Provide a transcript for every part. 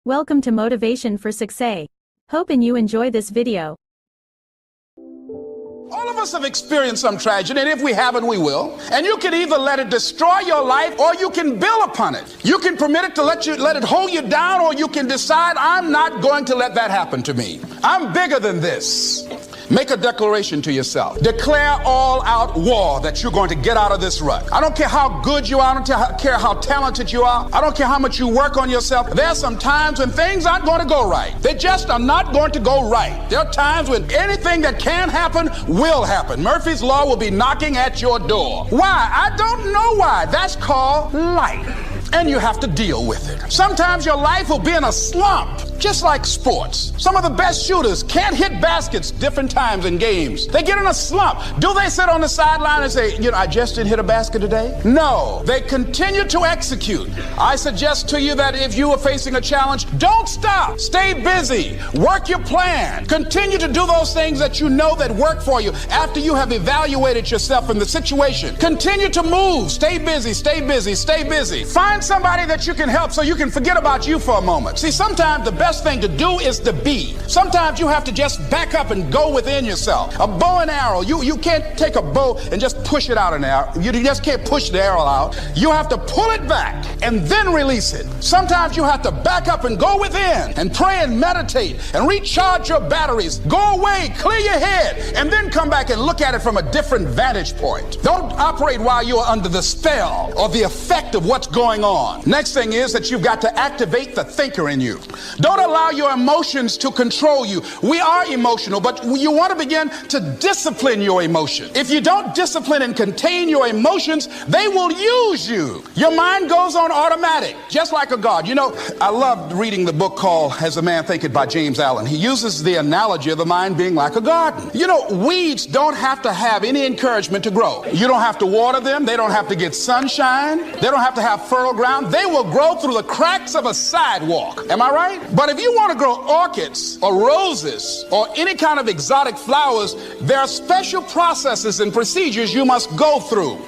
Welcome to Motivation for Success. Hoping you enjoy this video. All of us have experienced some tragedy, and if we haven't, we will. And you can either let it destroy your life, or you can build upon it. You can permit it to let it hold you down, or you can decide, I'm not going to let that happen to me. I'm bigger than this. Make a declaration to yourself. Declare all-out war that you're going to get out of this rut. I don't care how good you are. I don't care how talented you are. I don't care how much you work on yourself. There are some times when things aren't going to go right. They just are not going to go right. There are times when anything that can happen will happen. Murphy's Law will be knocking at your door. Why? I don't know why. That's called life. And you have to deal with it. Sometimes your life will be in a slump, just like sports. Some of the best shooters can't hit baskets different times in games. They get in a slump. Do they sit on the sideline and say, I just didn't hit a basket today? No, they continue to execute. I suggest to you that if you are facing a challenge, don't stop. Stay busy. Work your plan. Continue to do those things that you know that work for you after you have evaluated yourself in the situation. Continue to move. Stay busy, stay busy, stay busy. Find somebody that you can help so you can forget about you for a moment. See, sometimes the best thing to do is to be. Sometimes you have to just back up and go within yourself. A bow and arrow, you can't take a bow and just push it out an arrow. You just can't push the arrow out. You have to pull it back and then release it. Sometimes you have to back up and go within and pray and meditate and recharge your batteries. Go away, clear your head, and then come back and look at it from a different vantage point. Don't operate while you are under the spell or the effect of what's going on. Next thing is that you've got to activate the thinker in you. Don't allow your emotions to control you. We are emotional, but you want to begin to discipline your emotion. If you don't discipline and contain your emotions, they will use you. Your mind goes on automatic, just like a guard. I loved reading the book called As a Man Thinketh by James Allen. He uses the analogy of the mind being like a garden. Weeds don't have to have any encouragement to grow. You don't have to water them. They don't have to get sunshine. They don't have to have fertile ground. They will grow through the cracks of a sidewalk. Am I right? But if you want to grow orchids or roses or any kind of exotic flowers, there are special processes and procedures you must go through.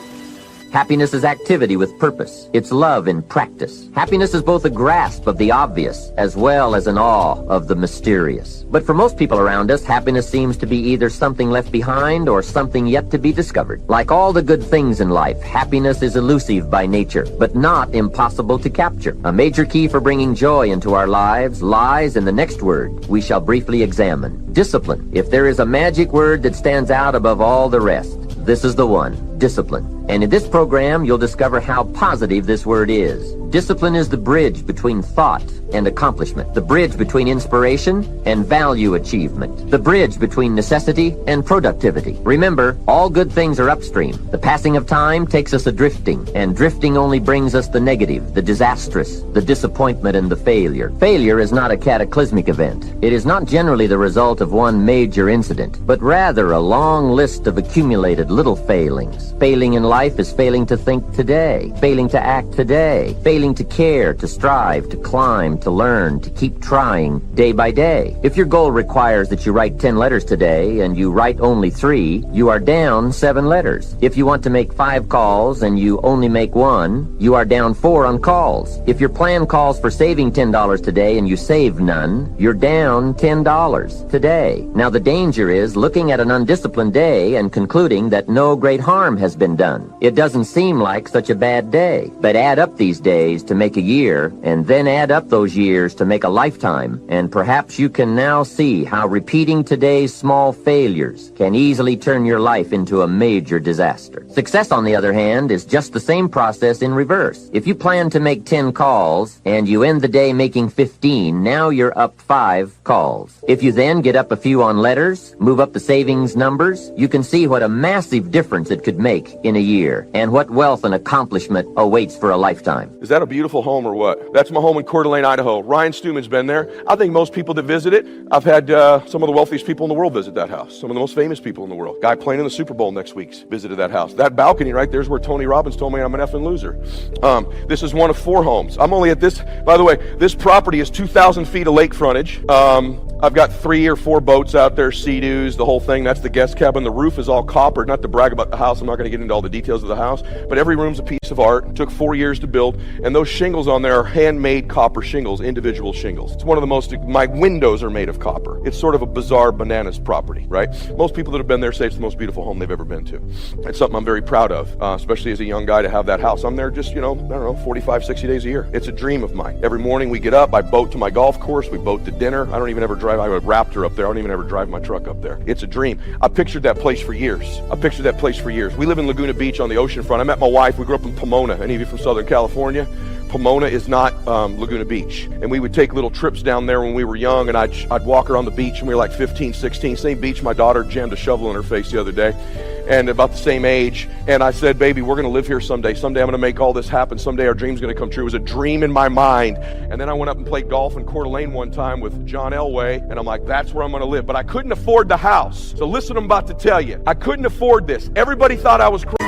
Happiness is activity with purpose. It's love in practice. Happiness is both a grasp of the obvious as well as an awe of the mysterious. But for most people around us, happiness seems to be either something left behind or something yet to be discovered. Like all the good things in life, happiness is elusive by nature, but not impossible to capture. A major key for bringing joy into our lives lies in the next word we shall briefly examine: discipline. If there is a magic word that stands out above all the rest, this is the one: discipline. And in this program, you'll discover how positive this word is. Discipline is the bridge between thought and accomplishment, the bridge between inspiration and value achievement, the bridge between necessity and productivity. Remember, all good things are upstream. The passing of time takes us adrifting, and drifting only brings us the negative, the disastrous, the disappointment, and the failure. Failure is not a cataclysmic event. It is not generally the result of one major incident, but rather a long list of accumulated little failings. Failing in life is failing to think today, failing to act today, failing to care, to strive, to climb, to learn, to keep trying day by day. If your goal requires that you write 10 letters today and you write only 3, you are down 7 letters. If you want to make 5 calls and you only make 1, you are down 4 on calls. If your plan calls for saving $10 today and you save none, you're down $10 today. Now the danger is looking at an undisciplined day and concluding that no great harm has been done. It doesn't seem like such a bad day, but add up these days to make a year, and then add up those years to make a lifetime, and perhaps you can now see how repeating today's small failures can easily turn your life into a major disaster. Success, on the other hand, is just the same process in reverse. If you plan to make 10 calls and you end the day making 15, now you're up 5 calls. If you then get up a few on letters, move up the savings numbers, you can see what a massive difference it could make in a year, and what wealth and accomplishment awaits for a lifetime. Is that a beautiful home or what? That's my home in Coeur d'Alene, Idaho. Ryan Stewman's been there. I think most people that visit it, I've had some of the wealthiest people in the world visit that house. Some of the most famous people in the world. Guy playing in the Super Bowl next week visited that house. That balcony right there is where Tony Robbins told me I'm an effing loser. This is one of 4 homes. I'm only at this, by the way, this property is 2,000 feet of lake frontage. I've got 3 or 4 boats out there, Sea-Doos, the whole thing. That's the guest cabin. The roof is all copper. Not to brag about the house, I'm not going to get into all the details of the house, but every room's a piece of art. It took 4 years to build, and those shingles on there are handmade copper shingles, individual shingles. It's one of the most, my windows are made of copper. It's sort of a bizarre bananas property, right? Most people that have been there say it's the most beautiful home they've ever been to. It's something I'm very proud of, especially as a young guy to have that house. I'm there just, 45, 60 days a year. It's a dream of mine. Every morning we get up, I boat to my golf course, we boat to dinner. I don't even ever drive, I have a Raptor up there. I don't even ever drive my truck up there. It's a dream. I pictured that place for years. We live in Laguna Beach on the ocean front. I met my wife, we grew up in Pomona. Any of you from Southern California? Pomona is not Laguna Beach. And we would take little trips down there when we were young, and I'd walk her on the beach when we were like 15, 16. Same beach my daughter jammed a shovel in her face the other day, and about the same age. And I said, baby, we're going to live here someday. Someday I'm going to make all this happen. Someday our dream's going to come true. It was a dream in my mind. And then I went up and played golf in Coeur d'Alene one time with John Elway, and I'm like, that's where I'm going to live. But I couldn't afford the house. So listen what I'm about to tell you. I couldn't afford this. Everybody thought I was crazy.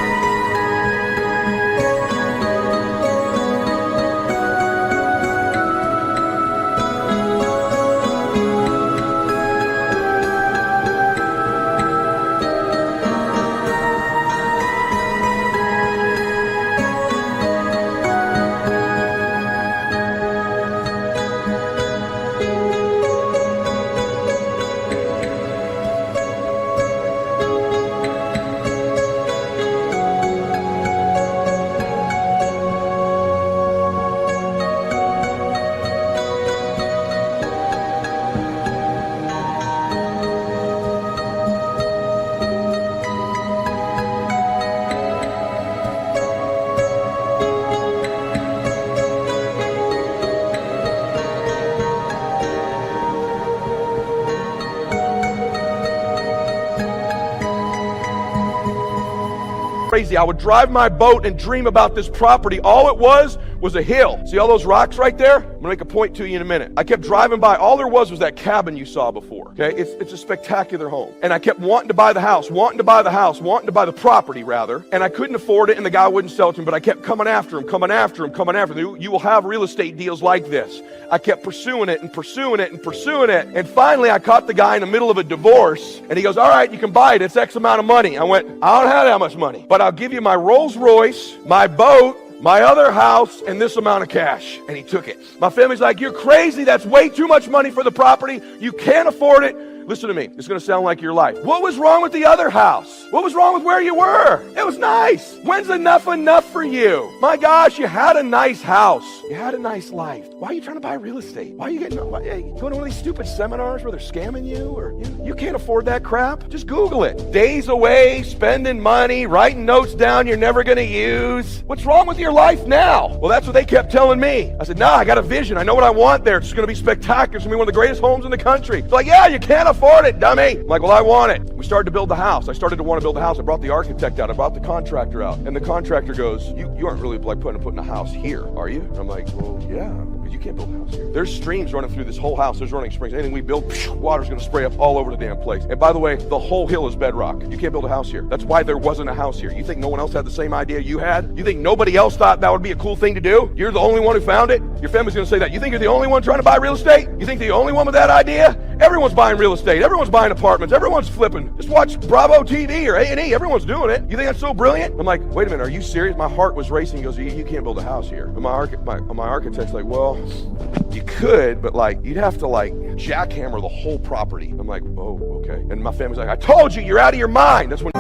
I would drive my boat and dream about this property. All it was a hill. See all those rocks right there? I'm going to make a point to you in a minute. I kept driving by. All there was that cabin you saw before. Okay? It's a spectacular home. And I kept wanting to buy the house, wanting to buy the property rather. And I couldn't afford it, and the guy wouldn't sell it to me, but I kept coming after him. You will have real estate deals like this. I kept pursuing it. And finally I caught the guy in the middle of a divorce, and he goes, all right, you can buy it. It's X amount of money. I went, I don't have that much money, but I'll give you my Rolls Royce, my boat, my other house, and this amount of cash. And he took it. My family's like, you're crazy. That's way too much money for the property. You can't afford it. Listen to me. It's going to sound like your life. What was wrong with the other house? What was wrong with where you were? It was nice. When's enough for you? My gosh, you had a nice house. You had a nice life. Why are you trying to buy real estate? Why are you going to one of these stupid seminars where they're scamming you? Or you can't afford that crap? Just Google it. Days away, spending money, writing notes down you're never going to use. What's wrong with your life now? Well, that's what they kept telling me. I said, no, I got a vision. I know what I want there. It's going to be spectacular. It's going to be one of the greatest homes in the country. It's like, yeah, you can't afford it, dummy. I'm like, well, I want it. We started to build the house. I started to want to build the house. I brought the architect out. I brought the contractor out. And the contractor goes, you aren't really like putting a house here, are you? And I'm like, well, yeah, but you can't build a house here. There's streams running through this whole house. There's running springs. Anything we build, water's going to spray up all over the damn place. And by the way, the whole hill is bedrock. You can't build a house here. That's why there wasn't a house here. You think no one else had the same idea you had? You think nobody else thought that would be a cool thing to do? You're the only one who found it? Your family's going to say that. You think you're the only one trying to buy real estate? You think the only one with that idea? Everyone's buying real estate. Everyone's buying apartments. Everyone's flipping. Just watch Bravo TV or A&E. Everyone's doing it. You think that's so brilliant? I'm like, wait a minute. Are you serious? My heart was racing. He goes, you can't build a house here. And my architect's like, well, you could, but like, you'd have to like jackhammer the whole property. I'm like, oh, okay. And my family's like, I told you, you're out of your mind. That's when...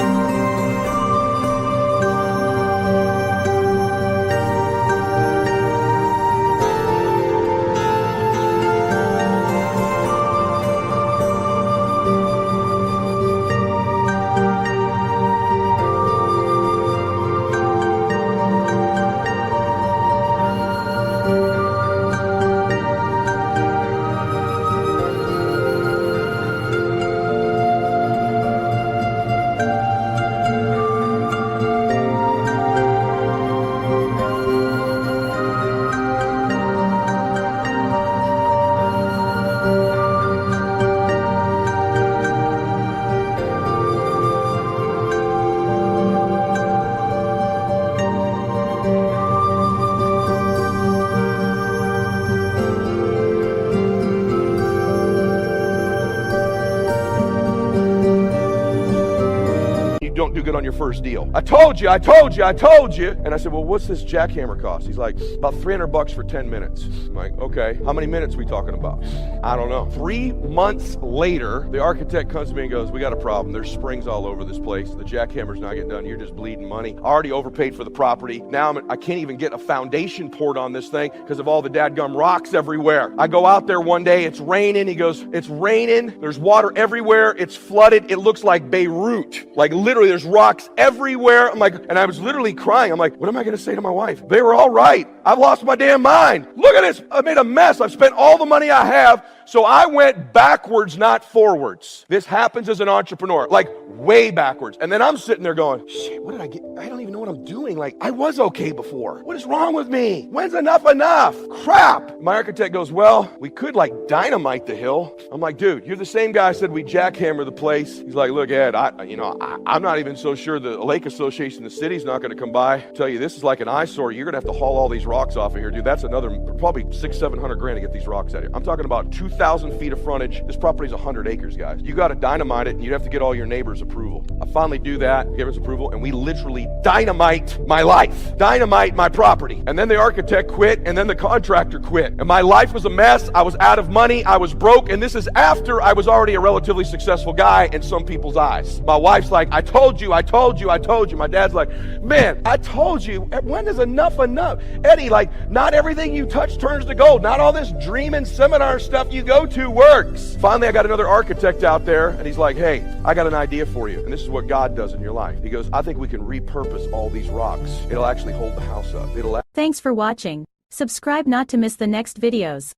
don't do good on your first deal. I told you, I told you, I told you. And I said, well, what's this jackhammer cost? He's like, about $300 for 10 minutes. I'm like, okay, how many minutes are we talking about? I don't know. 3 months later, the architect comes to me and goes, we got a problem. There's springs all over this place. The jackhammer's not getting done. You're just bleeding money. I already overpaid for the property. Now I can't even get a foundation poured on this thing because of all the dadgum rocks everywhere. I go out there one day, it's raining. He goes, it's raining. There's water everywhere. It's flooded. It looks like Beirut. Like literally there's rocks everywhere. I'm like, and I was literally crying. I'm like, what am I going to say to my wife? They were all right. I've lost my damn mind. Look at this. I made a mess. I've spent all the money I have. So I went backwards, not forwards. This happens as an entrepreneur, like way backwards. And then I'm sitting there going, shit, what did I get? I don't even know what I'm doing. Like, I was okay before. What is wrong with me? When's enough enough? Crap. My architect goes, well, we could like dynamite the hill. I'm like, dude, you're the same guy who said we jackhammer the place. He's like, look, Ed, I'm not even so sure the Lake Association, the city's not going to come by. I tell you, this is like an eyesore. You're going to have to haul all these rocks off of here, dude. That's another probably $600-700 to get these rocks out of here. I'm talking about 2,000 feet of frontage. This property's 100 acres, guys. You got to dynamite it, and you'd have to get all your neighbors' approval. I finally do that, give us approval, and we literally dynamite my life, dynamite my property. And then the architect quit, and then the contractor quit. And my life was a mess. I was out of money. I was broke, and this is after I was already a relatively successful guy in some people's eyes. My wife's like, I told you, I told you, I told you. My dad's like, man, I told you. When is enough enough? Eddie, like, not everything you touch turns to gold. Not all this dreaming seminar stuff you go to works. Finally, I got another architect out there, and he's like, hey, I got an idea for you. And this is what God does in your life. He goes, I think we can repurpose all these rocks. It'll actually hold the house up. Thanks for watching. Subscribe not to miss the next videos.